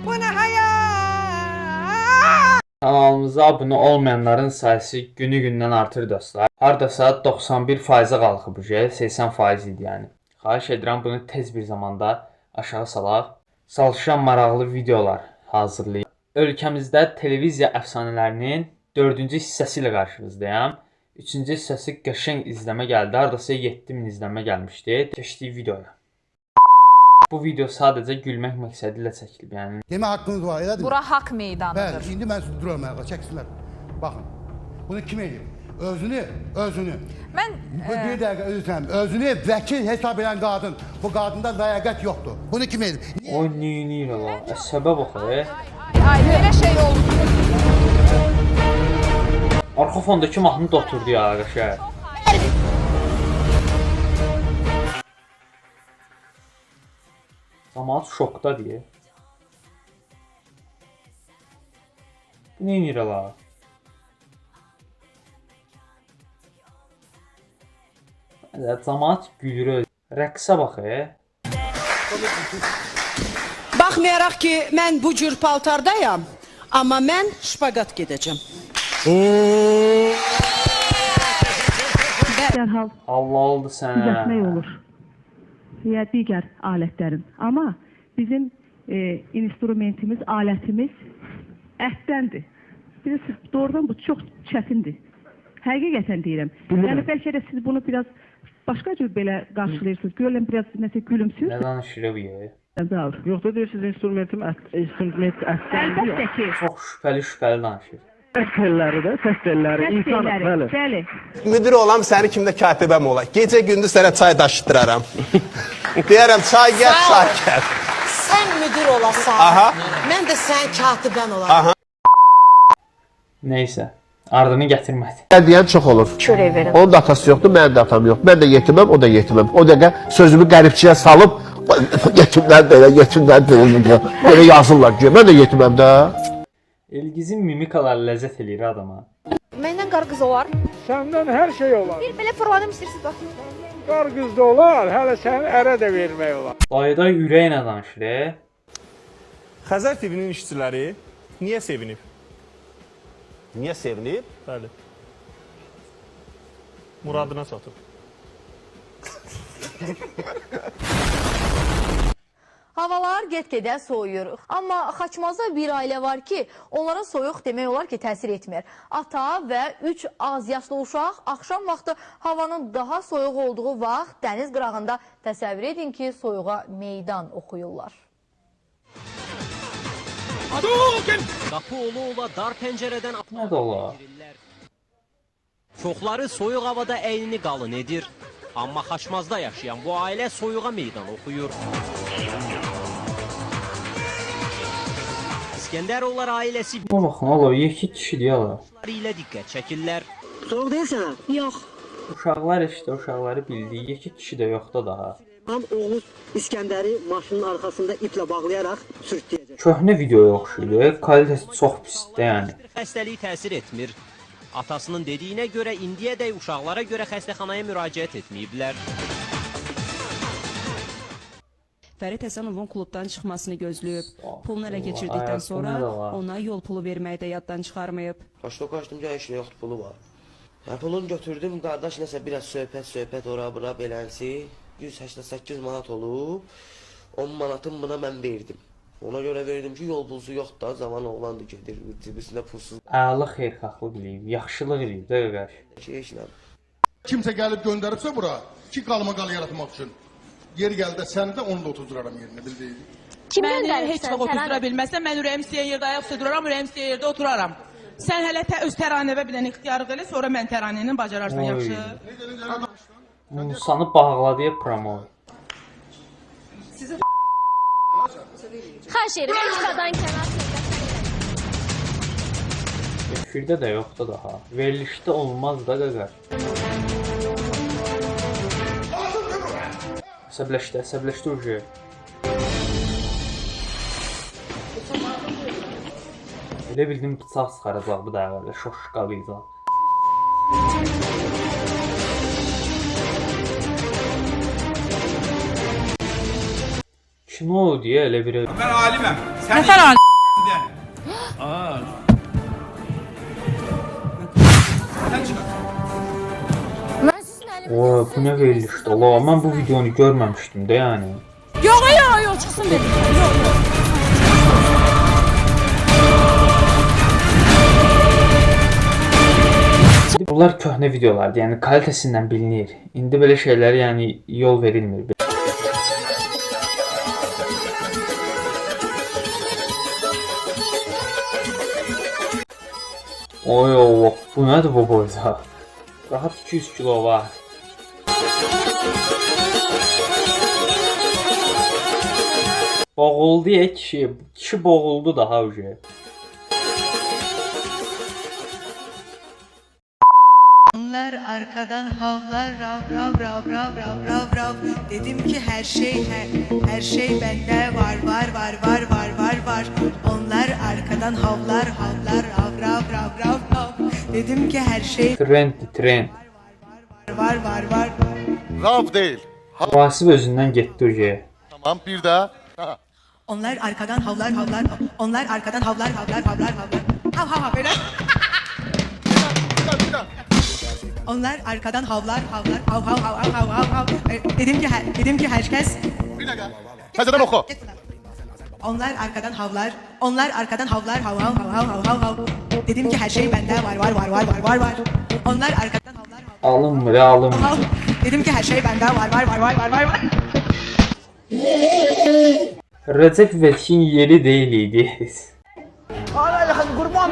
Bu ne hayat? Kanalımıza abunə olmayanların sayısı günü-gündən artır dostlar. Hardasa 91%-ə qalxıb bu 80% idi yəni. Xahiş edirəm bunu tez bir zamanda aşağı salaq. Çalışıram maraqlı videolar hazırlayım. Ölkəmizdə televiziya əfsanələrinin 4-cü hissəsi ilə qarşınızdayım. 3-cü hissəsi qəşəng izləmə gəldi. Hardasa 7000 izləmə gəlmişdi. Keçdik videoya. Bu video sadəcə gülmək məqsədi ilə çəkilib, yəni. Demə haqqınız var, elədir mi? Bura haqq meydanıdır. Bəli, indi mən sizi dururam ayağa, çəksinlər. Baxın, bunu kim eləyir? Özünü. Mən... Bir dəqiqə, özünü vəkil hesab edən qadın. Bu qadında ləyaqət yoxdur. Bunu kim eləyir? Oy, neyinir ala? Əsəbə bax, Ay, belə şey oldu. Arxa fondakı mahnı da oturdu ya, qəşəng. Cəmaət şokda deyə. Bu neyinir ala? Cəmaət gülür. Rəqsə bax, Baxmayaraq ki, mən bu cür paltardayam, amma mən şpaqat gedəcəm. Dərhal Allah oldu sənə. düzəltmək olur. Ya digər alətlərin. Amma bizim instrumentimiz, alətimiz əhdəndir. Bilirsiniz, doğrudan bu çox çətindir. Həqiqətən deyirəm. Yəni bəlkə də siz bunu biraz başqa cür belə qarşılayırsınız. Görürəm biraz nəsə gülümsüz. Nə danışır bu ya? Yoxsa Deyirsiniz instrumentim instrument əslində yox. Əlbəttə ki. Çox şübhəli danışır. Səs telləri də, səs telləri, insan, bəli. Bəli. Müdür olam, səni kimdə katibəm ola. Gecə gündüz sənə çay daşıtdıraram. Deyərəm, çay gəl, çay gəl. Sən müdür olasan, Aha. mən də sən katibən olam. Neysə, ardını gətirmədi. Deyən çox olur. Çörək verin. Onun da atası yoxdur, mənim də atam yox. Mən də yetiməm, o da yetiməm. O dəqiqə sözümü qəribçiyə salıb, yetimlər belə, diyor. Belə yazırlar ki, mən də yetiməm də. Elgizin mimikaları ləzzət eləyir adama. Məndən qar qız olar. Səndən hər şey olar. Bir belə fırladım istəyirsiniz bax. Qar qız da olar, hələ səni ərə də vermək olar. Dayıda ürəklə danışır. Xəzər TV-nin işçiləri niyə sevinib? Niyə sevinib? Bəli. Muradına çatıb. Havalar get-gedə soyuyur. Amma Xaçmazda bir ailə var ki, onlara soyuq demək olar ki, təsir etmir. Ata və 3 az yaşlı uşaq axşam vaxtı havanın daha soyuq olduğu vaxt dəniz qırağında təsəvvür edin ki, soyuğa meydan oxuyurlar. Qapı ola dar pəncərədən Nə də ola? Çoxları soyuq havada əynini qalın edir. Amma Xaçmazda yaşayan bu ailə soyuğa meydan oxuyur. İskəndərovlar ailəsi Bu baxın, ola, 2 kişi deyələr. ilə diqqət çəkirlər. Soğuk deyilsən? Yox. Uşaqlar işte, uşaqları bildiyi 2 kişi də yoxda daha. Tam Oğuz İskəndəri maşının arxasında iplə bağlayaraq sürütləyəcək. Köhnə videoya oxşuyur, kalitəsi çox pisdir yəni. Xəstəlik təsir etmir. Atasının dediyinə görə indiyədək uşaqlara görə xəstəxanaya müraciət etməyiblər. Fərid Həsənovun klubdan çıxmasını gözləyib. Pulunu ələ keçirdikdən ayaq, bu sonra nə də var? ona yol pulu verməyi də yaddan çıxarmayıb. Qaçdım ki, heç nə yoxdur, pulu var. Pulunu götürdüm, qardaş nəsə biraz söhbət ora-bura belənsi. 188 manat olub, 10 manatım buna mən verdim. Ona görə verdim ki, yol pulsu yoxdur da, zaman oğlandı gedir, cibisində pulsuz. Əla xeyirxahlıq eləyib, yaxşılıq eləyib də qardaş. Heç nə. Kimsə gəlib göndəribsə bura, ki qalma-qal yaratmaq üçün. Yer gəldə sən də onu da oturduraram yerinə, bildiyin. Məni heç vaxt otuzdura bilməzsən, mən ürəyim istəyən yerdə ayaq üstə duraram, ürəyim istəyən yerdə oturaram. Sən hələ öz təranəvə bir dənə ixtiyarlıq elə, sonra mən təranəni bacararsan, yaxşı? Musanı bağla deyə promo. Xahiş edirəm, ekstradan kənar Efirdə də yoxdur daha. Verilişdə olmaz da qardaş. Əsəbləşdi uje. Elə bildim bıçaq çıxaracaq bu dəqiqədə, şoşqalıyacaq. kino deyə elə bir Mən aliməm. Sən Nətər ali? Aa. Sən çıxar. o bu nə verilişdi ola. Mən bu videonu görməmişdim də yəni. Yok çıksın dedim. Bunlar köhnə videolardır, yəni kalitəsindən bilinir. İndi belə şeylərə yəni yol verilmir. Oy, bu nədir bu boyda? Rahat 200 kilo var. Boğuldu ya kişi. Kişi boğuldu daha ucu. Onlar arkadan havlar rav rav rav rav rav rav rav. Dedim ki her şey bende var. Onlar arkadan havlar rav rav rav rav rav. Dedim ki her şey Trend. var. Rav değil. Vasif özündən getdi ucu. Tamam bir daha. Onlar arkadan havlar. Onlar arkadan havlar. Hav böyle. Bir daha. Onlar arkadan havlar. Hav. Dedim ki herkes. Bir dakika. Tezeden oku. Onlar arkadan havlar. Hav. Dedim ki her şey bende var. Onlar arkadan havlar. Alınmır. Hav. Dedim ki her şey bende var. Recep İvedik'in yeri değil idi. Ne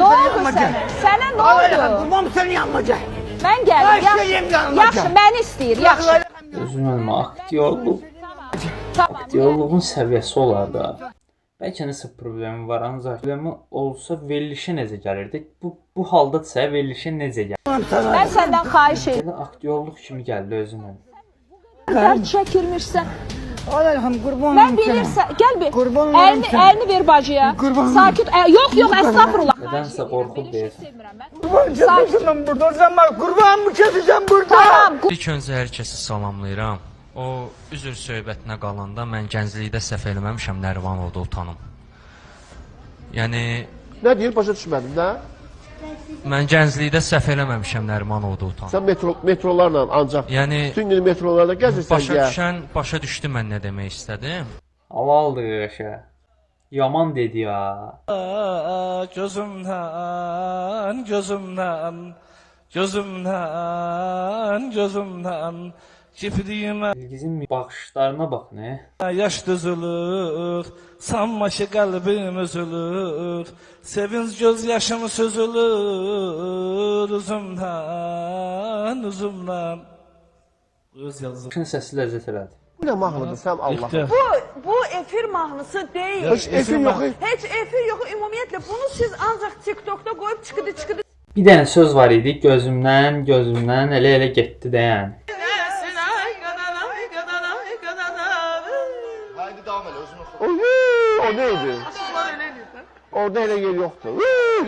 oldu sana? Sana ne oldu? Kurban seni yanmayacak. Ben geldim. Yaxşı, beni istəyir. Yaxşı. Özümün aktyorluğun səviyyəsi olar da. Bəlkə nəsə problemi var, ancaq problemi olsa verilişə necə gəlirdi? Bu halda verilişə necə gəlir? Ben senden xahiş edirəm. Elə aktyorluq kimi gəldi özümün. Dərd çəkirmişsən. Allah'ım kurban Ben bilirsən, gəl bir. Qurban olurum Əlini ver bacıya. Sakit. Yox, estağfurullah. Nədənsə qorxub deyəsən. Kurban keseceğim burada. Sen bak kurban mı keseceğim burada? Tamam. İlk öncə hər kəsi salamlayıram. O üzr söhbətinə qalanda mən gənclikdə səhv eləməmişəm, Nərvanovu da utanım. Yəni Ne diyor başa düşmedim ne? mən gənclikdə səhv eləməmişəm, Nərvanovu da utanım. Sen metrolarla ancak Yəni bütün gün metrolarda gezirsən başa düşdü mən nə demək istədim. Halaldır yaşa. Yaman dedi ya. Gözümdən Kifliyimə Bilgizin baxışlarına bax ne? yaş düzülür, sanmaşı qəlbim üzülür, sevinç göz yaşım süzülür, üzümdən. Öz yazır. Başın səsi ləzzət elədi. Bu ne mahnıdır sen Allah. Bu efir mahnısı değil. Hiç efir yok. Hiç efir yok. Ümumiyyətlə bunu siz ancaq TikTok'da qoyub çıxıdı. Bir dənə söz var idi, gözümdən elə getdi də yəni. Haydi devam et özün oku. O neydi? Orada hele yer yoktu.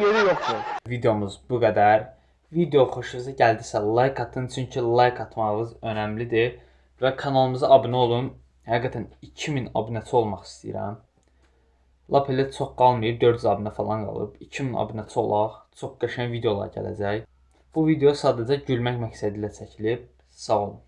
Yeri yoktu. Videomuz bu qədər. Video xoşunuza gəldisə like atın, çünki like atmağınız önəmlidir. Və kanalımıza abunə olun. Həqiqətən 2000 abunəçi olmaq istəyirəm. Lap elə çox qalmayıb, 400 abunə falan qalıb. 2000 abunəçi olaq. Çox qəşəng videolar gələcək. Bu video sadəcə gülmək məqsədilə çəkilib. Sağ olun.